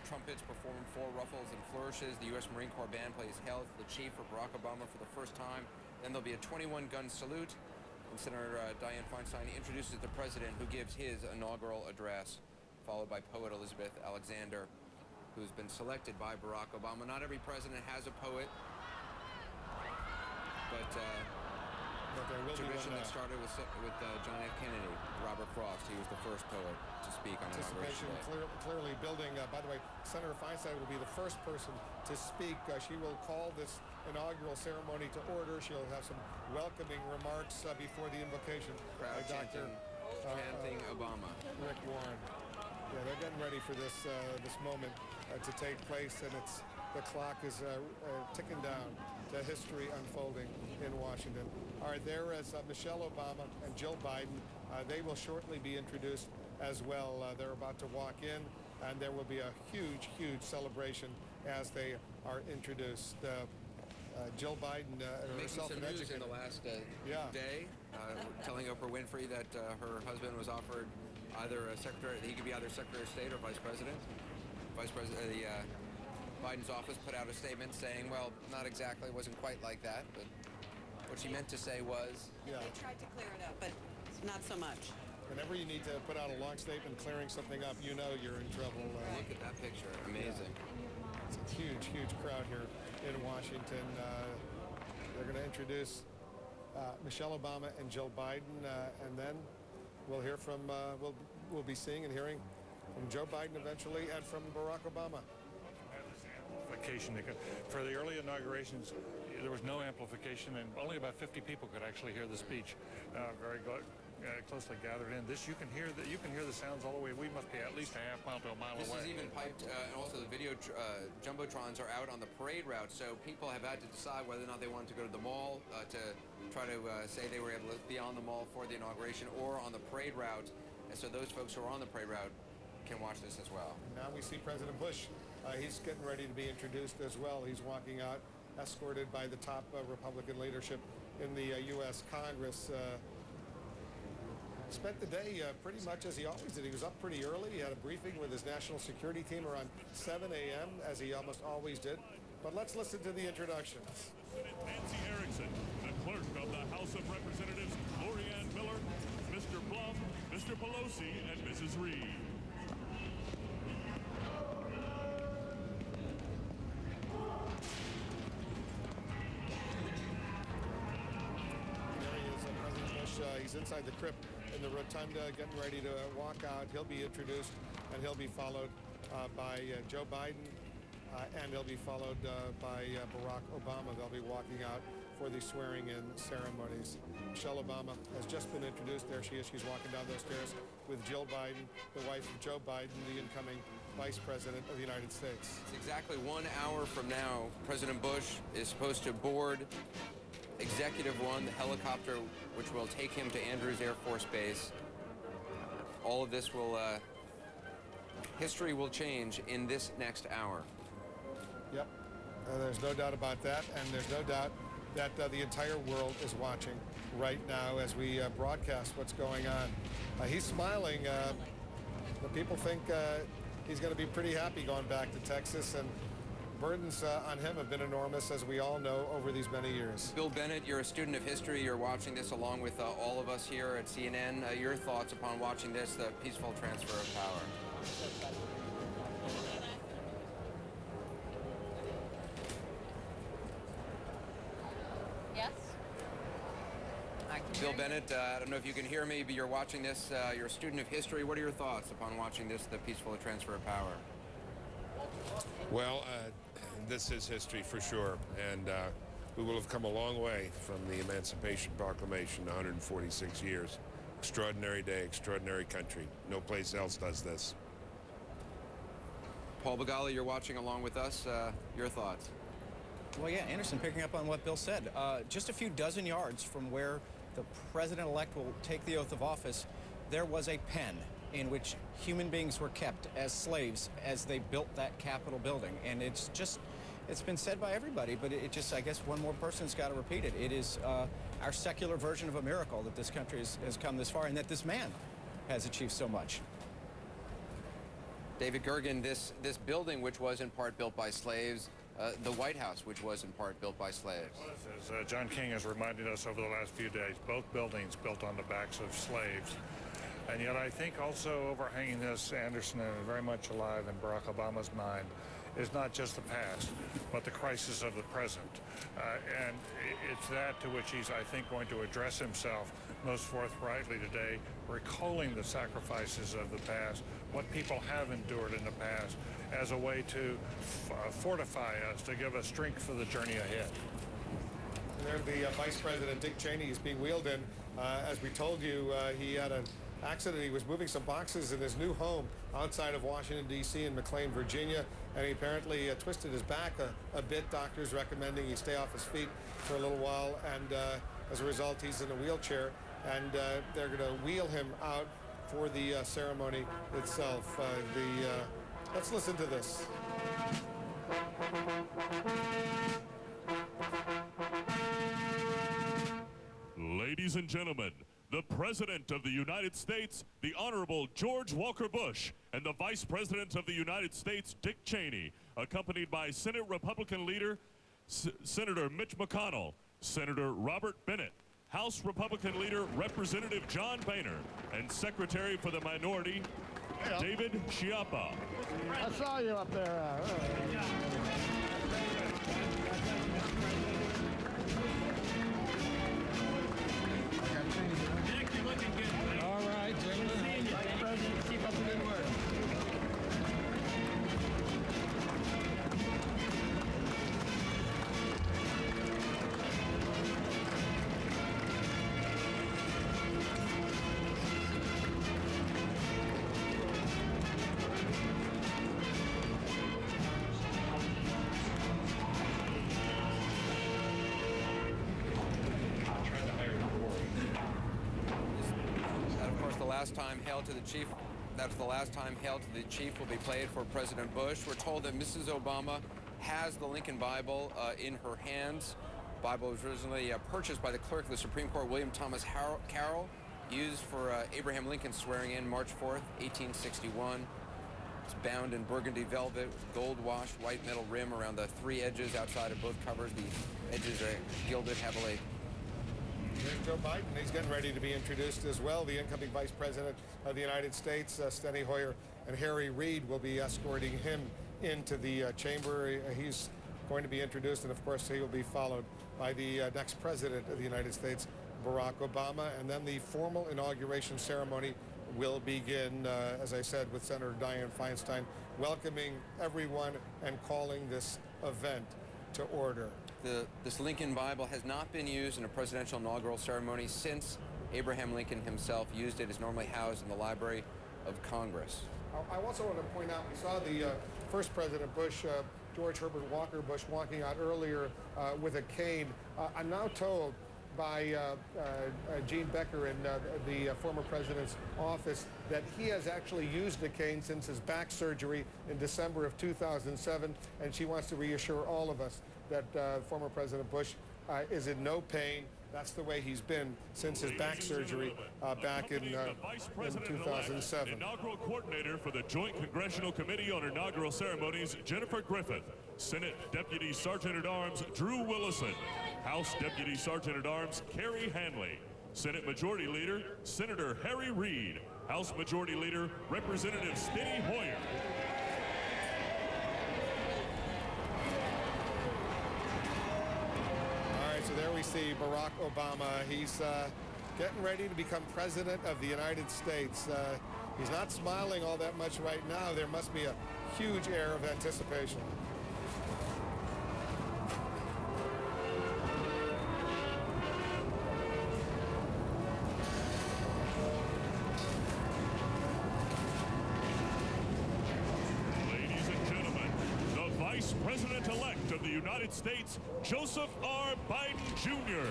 A: trumpets perform 4 ruffles and flourishes. The U.S. Marine Corps band plays Hail to the Chief for Barack Obama for the first time. Then there'll be a 21-gun salute, and Senator Dianne Feinstein introduces the president, who gives his inaugural address, followed by poet Elizabeth Alexander, who's been selected by Barack Obama. Not every president has a poet, but
C: there will
A: tradition
C: be one,
A: that started with John F. Kennedy, Robert Frost. He was the first poet to speak on Inauguration Day.
C: Clearly building. By the way, Senator Feinstein will be the first person to speak. She will call this inaugural ceremony to order. She'll have some welcoming remarks before the invocation by Dr.
A: Chanting Obama.
C: Rick Warren. Yeah, they're getting ready for this moment to take place, and the clock is ticking down to history unfolding in Washington. All right, there is Michelle Obama and Jill Biden. They will shortly be introduced as well. They're about to walk in, and there will be a huge celebration as they are introduced. Jill Biden herself
A: making some
C: an
A: news in
C: educator.
A: the last day, telling Oprah Winfrey that her husband was offered either a secretary, he could be either Secretary of State or Vice President. Biden's office put out a statement saying, well, not exactly, wasn't quite like that, but what she meant to say was...
E: They tried to clear it up, but not so much.
C: Whenever you need to put out a long statement clearing something up, you know you're in trouble.
A: Look at that picture. Amazing.
C: Yeah. It's a huge, huge crowd here in Washington. They're going to introduce Michelle Obama and Jill Biden, and then we'll hear from, we'll be seeing and hearing from Joe Biden eventually and from Barack Obama.
D: For the early inaugurations, there was no amplification, and only about 50 people could actually hear the speech. Very closely gathered in. This you can hear the sounds all the way. We must be at least a half mile to a mile
A: This
D: away.
A: is even piped, and also the video jumbotrons are out on the parade route, so people have had to decide whether or not they wanted to go to the mall to try to say they were able to be on the mall for the inauguration or on the parade route. And so those folks who are on the parade route can watch this as well.
C: Now we see President Bush. He's getting ready to be introduced as well. He's walking out, escorted by the top Republican leadership in the U.S. Congress. Spent the day pretty much as he always did. He was up pretty early. He had a briefing with his national security team around 7 a.m., as he almost always did. But let's listen to the introductions.
S: Nancy Erickson, the clerk of the House of Representatives, Lorianne Miller, Mr. Blum, Mr. Pelosi, and Mrs. Reed.
C: There he is, President Bush. He's inside the crypt in the rotunda, getting ready to walk out. He'll be introduced, and he'll be followed by Joe Biden, and he'll be followed by Barack Obama. They'll be walking out for the swearing-in ceremonies. Michelle Obama has just been introduced. There she is. She's walking down those stairs with Jill Biden, the wife of Joe Biden, the incoming Vice President of the United States.
A: It's exactly 1 hour from now, President Bush is supposed to board Executive One, the helicopter which will take him to Andrews Air Force Base. All of this will, history will change in this next hour.
C: Yep, there's no doubt about that, and there's no doubt that the entire world is watching right now as we broadcast what's going on. He's smiling. The people think he's going to be pretty happy going back to Texas, and burdens on him have been enormous, as we all know, over these many years.
A: Bill Bennett, you're a student of history. You're watching this along with all of us here at CNN. Your thoughts upon watching this, the peaceful transfer of power?
B: Yes?
A: Bill Bennett, I don't know if you can hear me, but you're watching this. You're a student of history. What are your thoughts upon watching this, the peaceful transfer of power?
U: Well, this is history for sure, and we will have come a long way from the Emancipation Proclamation, 146 years. Extraordinary day, extraordinary country. No place else does this.
A: Paul Begala, you're watching along with us. Your thoughts?
V: Well, yeah, Anderson, picking up on what Bill said, just a few dozen yards from where the president-elect will take the oath of office, there was a pen in which human beings were kept as slaves as they built that Capitol building. And it's been said by everybody, but I guess one more person's got to repeat it. It is our secular version of a miracle that this country has come this far, and that this man has achieved so much.
A: David Gergen, this building, which was in part built by slaves, the White House, which was in part built by slaves.
D: As John King has reminded us over the last few days, both buildings built on the backs of slaves. And yet I think also overhanging this, Anderson, and very much alive in Barack Obama's mind, is not just the past, but the crisis of the present. And it's that to which he's, I think, going to address himself most forthrightly today, recalling the sacrifices of the past, what people have endured in the past, as a way to fortify us, to give us strength for the journey ahead.
C: And there the Vice President Dick Cheney is being wheeled in. As we told you, he had an accident. He was moving some boxes in his new home outside of Washington, D.C. in McLean, Virginia, and he apparently twisted his back a bit. Doctors recommending he stay off his feet for a little while, and as a result, he's in a wheelchair, and they're going to wheel him out for the ceremony itself. Let's listen to this.
S: Ladies and gentlemen, the President of the United States, the Honorable George Walker Bush, and the Vice President of the United States, Dick Cheney, accompanied by Senate Republican leader Senator Mitch McConnell, Senator Robert Bennett, House Republican leader Representative John Boehner and Secretary for the Minority David Chiappa.
J: I saw you up there.
F: All right, gentlemen. President, keep up the good work.
A: Last time Hail to the Chief. That's the last time Hail to the Chief will be played for President Bush. We're told that Mrs. Obama has the Lincoln Bible in her hands. The Bible was originally purchased by the clerk of the Supreme Court, William Thomas Carroll, used for Abraham Lincoln's swearing in March 4th, 1861. It's bound in burgundy velvet with gold-washed white metal rim around the three edges outside of both covers. The edges are gilded heavily.
C: Here's Joe Biden. He's getting ready to be introduced as well. The incoming Vice President of the United States, Steny Hoyer, and Harry Reid will be escorting him into the chamber. He's going to be introduced, and of course he will be followed by the next President of the United States, Barack Obama. And then the formal inauguration ceremony will begin, as I said, with Senator Dianne Feinstein welcoming everyone and calling this event to order.
A: This Lincoln Bible has not been used in a presidential inaugural ceremony since Abraham Lincoln himself used it. It's normally housed in the Library of Congress.
C: I also want to point out, we saw the first President Bush, George Herbert Walker Bush, walking out earlier with a cane. I'm now told by Gene Becker in the former president's office that he has actually used a cane since his back surgery in December of 2007, and she wants to reassure all of us that former President Bush is in no pain. That's the way he's been since his back surgery back in 2007.
S: Inaugural coordinator for the Joint Congressional Committee on Inaugural Ceremonies, Jennifer Griffith. Senate Deputy Sergeant-at-Arms, Drew Willison. House Deputy Sergeant-at-Arms, Kerry Hanley. Senate Majority Leader, Senator Harry Reid. House Majority Leader, Representative Steny Hoyer.
C: So there we see Barack Obama. He's getting ready to become President of the United States. He's not smiling all that much right now. There must be a huge air of anticipation.
S: Ladies and gentlemen, the Vice President-elect of the United States, Joseph R. Biden, Jr.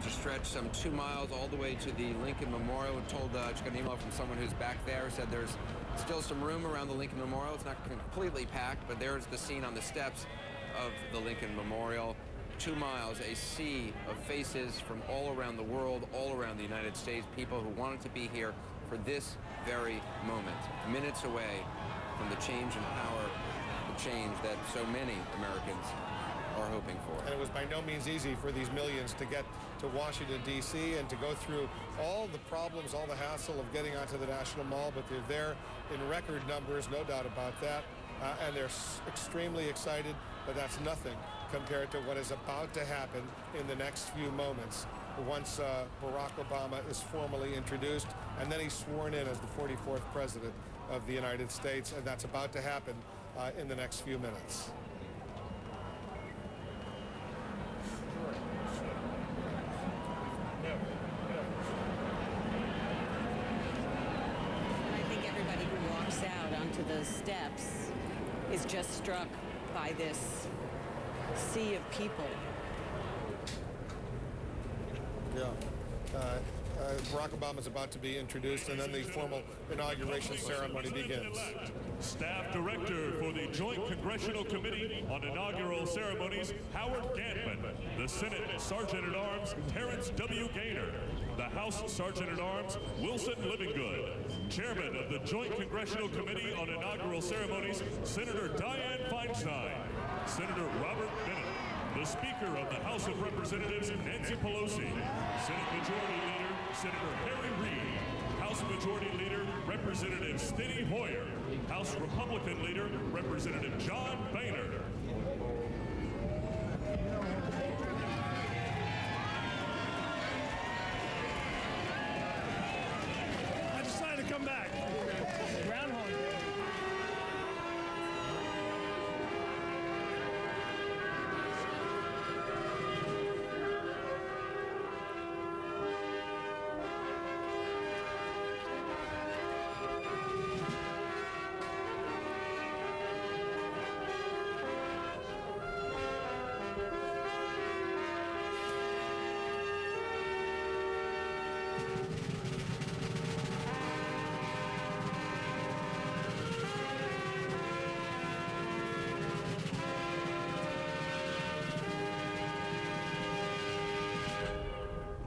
A: To stretch some 2 miles all the way to the Lincoln Memorial. We're told, just got an email from someone who's back there, said there's still some room around the Lincoln Memorial. It's not completely packed, but there's the scene on the steps of the Lincoln Memorial. 2 miles, a sea of faces from all around the world, all around the United States, people who wanted to be here for this very moment, minutes away from the change in power, the change that so many Americans are hoping for.
C: And it was by no means easy for these millions to get to Washington, D.C. and to go through all the problems, all the hassle of getting onto the National Mall, but they're there in record numbers, no doubt about that. And they're extremely excited, but that's nothing compared to what is about to happen in the next few moments once Barack Obama is formally introduced, and then he's sworn in as the 44th President of the United States, and that's about to happen in the next few minutes.
E: I think everybody who walks out onto those steps is just struck by this sea of people.
C: Yeah. Barack Obama is about to be introduced, and then the formal inauguration ceremony begins.
S: Staff Director for the Joint Congressional Committee on Inaugural Ceremonies, Howard Gantman. The Senate Sergeant-at-Arms, Terrence W. Gaynor. The House Sergeant-at-Arms, Wilson Livingood. Chairman of the Joint Congressional Committee on Inaugural Ceremonies, Senator Dianne Feinstein. Senator Robert Bennett. The Speaker of the House of Representatives, Nancy Pelosi. Senate Majority Leader, Senator Harry Reid. House Majority Leader, Representative Steny Hoyer. House Republican Leader, Representative John Boehner.
F: I decided to come back. Groundhog Day.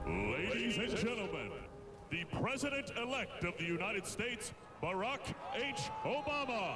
S: Ladies and gentlemen, the President-elect of the United States, Barack H. Obama.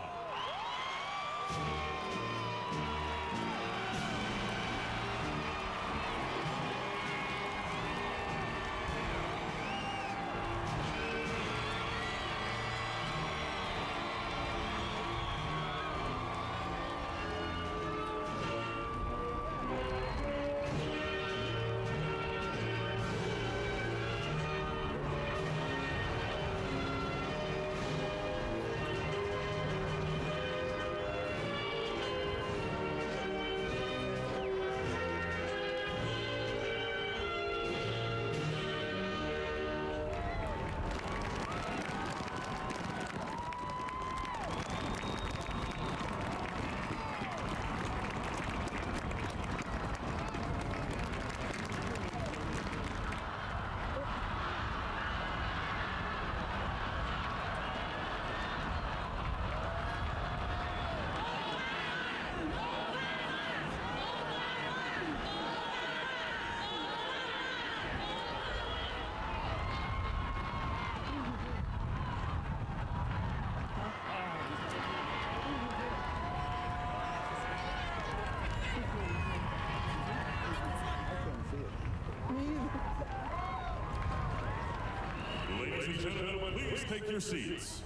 S: Ladies and gentlemen, please take your seats.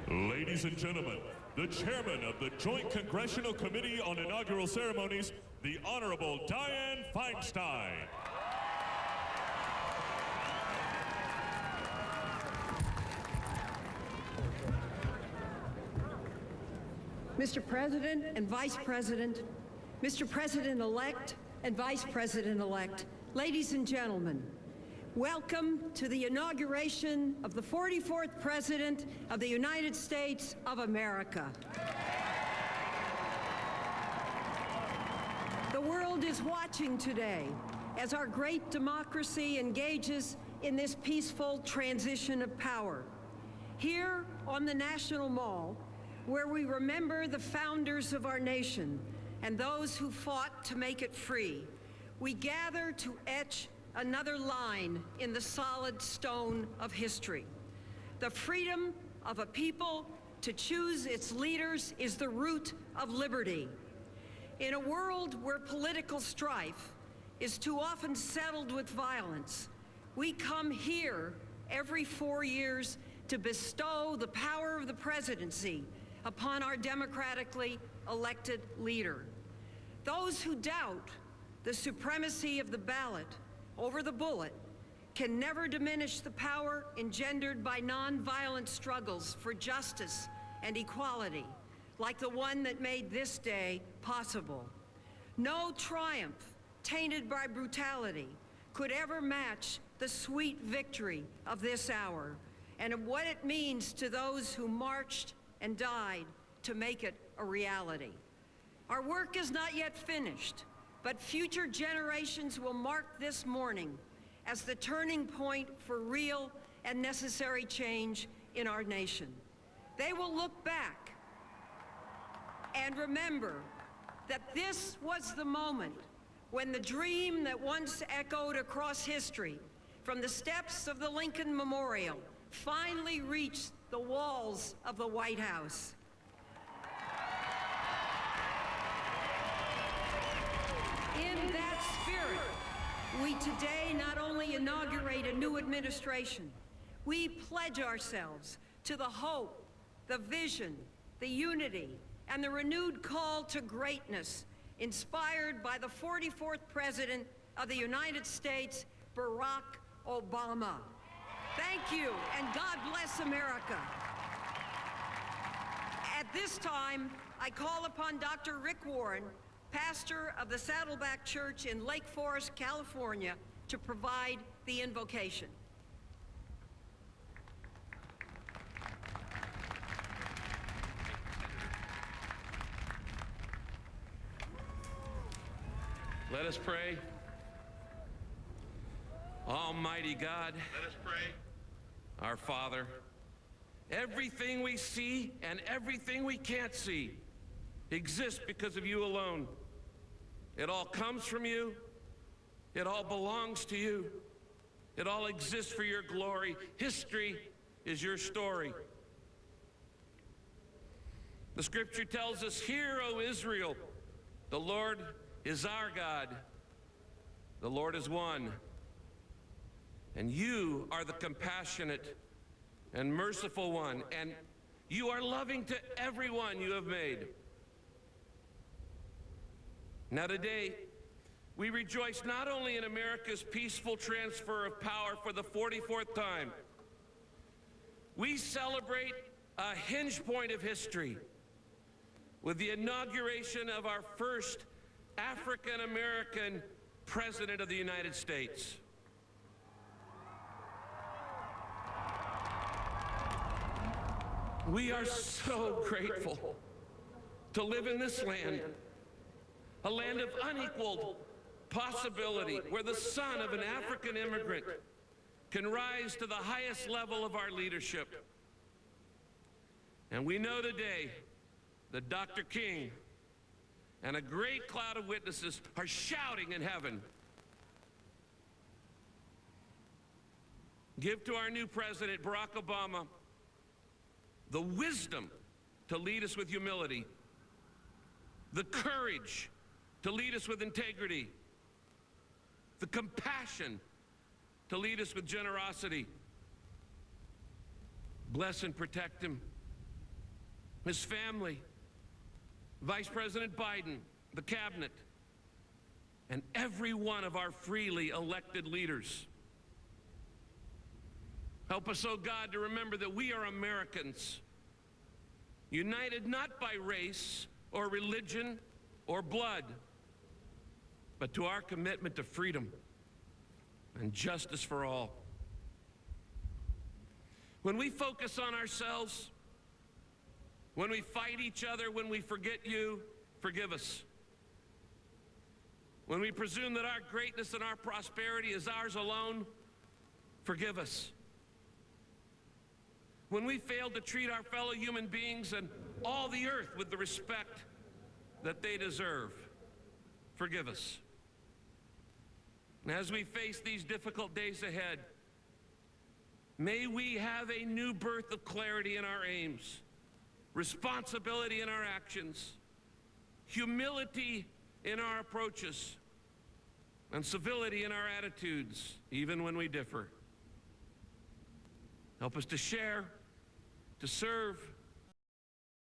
S: Ladies and gentlemen, the chairman of the Joint Congressional Committee on Inaugural Ceremonies, the Honorable Dianne Feinstein.
H: Mr. President and Vice President, Mr. President-elect and Vice President-elect, ladies and gentlemen, Welcome to the inauguration of the 44th President of the United States of America. The world is watching today as our great democracy engages in this peaceful transition of power. Here on the National Mall, where we remember the founders of our nation and those who fought to make it free, we gather to etch another line in the solid stone of history. The freedom of a people to choose its leaders is the root of liberty. In a world where political strife is too often settled with violence, we come here every 4 years to bestow the power of the presidency upon our democratically elected leader. Those who doubt the supremacy of the ballot over the bullet can never diminish the power engendered by nonviolent struggles for justice and equality, like the one that made this day possible. No triumph tainted by brutality could ever match the sweet victory of this hour and of what it means to those who marched and died to make it a reality. Our work is not yet finished, but future generations will mark this morning as the turning point for real and necessary change in our nation. They will look back and remember that this was the moment when the dream that once echoed across history from the steps of the Lincoln Memorial finally reached the walls of the White House. In that spirit, we today not only inaugurate a new administration, we pledge ourselves to the hope, the vision, the unity, and the renewed call to greatness inspired by the 44th President of the United States, Barack Obama. Thank you, and God bless America. At this time, I call upon Dr. Rick Warren, pastor of the Saddleback Church in Lake Forest, California, to provide the invocation.
L: Let us pray. Almighty God, let us pray. Our Father, everything we see and everything we can't see exists because of you alone. It all comes from you. It all belongs to you. It all exists for your glory. History is your story. The scripture tells us, "Hear, O Israel, the Lord is our God. The Lord is one. And you are the compassionate and merciful one, and you are loving to everyone you have made." Now today, we rejoice not only in America's peaceful transfer of power for the 44th time, we celebrate a hinge point of history with the inauguration of our first African-American President of the United States. We are so grateful to live in this land, a land of unequaled possibility, where the son of an African immigrant can rise to the highest level of our leadership. And we know today that Dr. King and a great cloud of witnesses are shouting in heaven, "Give to our new president, Barack Obama, the wisdom to lead us with humility, the courage to lead us with integrity, the compassion to lead us with generosity. Bless and protect him, his family, Vice President Biden, the cabinet, and every one of our freely elected leaders. Help us, oh God, to remember that we are Americans, united not by race or religion or blood, but to our commitment to freedom. and justice for all. When we focus on ourselves, when we fight each other, when we forget you, forgive us. When we presume that our greatness and our prosperity is ours alone, forgive us. When we fail to treat our fellow human beings and all the earth with the respect that they deserve, forgive us. And as we face these difficult days ahead, may we have a new birth of clarity in our aims, responsibility in our actions, humility in our approaches, and civility in our attitudes, even when we differ. Help us to share, to serve,